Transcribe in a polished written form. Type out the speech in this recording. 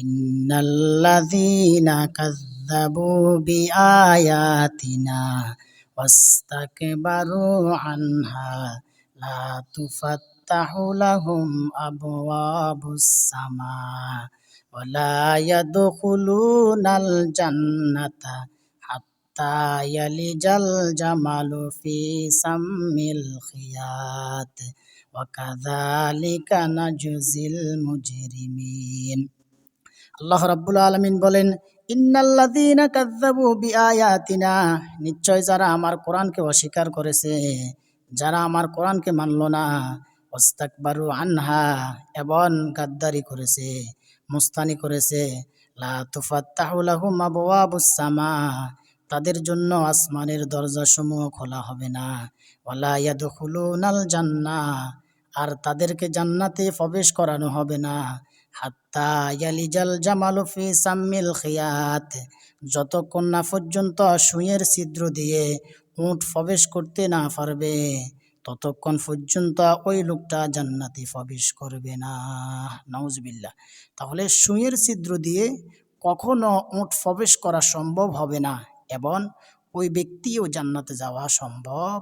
ইন্নাল্লাযীনা কাযযাবু বিআয়াতিনা ওয়াস্তাকবারু আনহা লা তুফাত্তাহু লাহুম আবওয়াবুস সামা ওয়া লা ইয়াদখুলুনাল জান্নাতা হাত্তা ইয়ালিজাল জামালু ফি সাম্মিল খিয়াত ওয়া কাযালিকা নাজজিল মুজরিমিন। আল্লাহ রাব্বুল আলামিন বলেন, ইন্নাল্লাযীনা কাযযাবু বিআয়াতিনা, নিশ্চয় যারা আমার কোরআনকে অস্বীকার করেছে, যারা আমার কোরআনকে মানল না, ওয়াস্তাকবারু আনহা, এবং গাদ্দারি করেছে, মুস্তানি করেছে, লা তুফাত্তাহু লাহুম আবওয়াবুস সামা, তাদের জন্য আসমানের দরজাসমূহ খোলা হবে না, ওয়ালা ইয়াদখুলুনাল জান্নাহ, আর তাদেরকে জান্নাতে প্রবেশ করানো হবে না, হাত্তা ইয়ালিজাল জামালু ফি সাম্মিল খিয়াত, যতক্ষণ না পর্যন্ত সুঁইয়ের ছিদ্র দিয়ে উট প্রবেশ করতে না পারবে, ততক্ষণ পর্যন্ত ওই লোকটা জান্নাতে প্রবেশ করবে না। নাউজুবিল্লাহ। তাহলে সুঁইয়ের ছিদ্র দিয়ে কখনো উট প্রবেশ করা সম্ভব হবে না, এবং ওই ব্যক্তিও জান্নাতে যাওয়া সম্ভব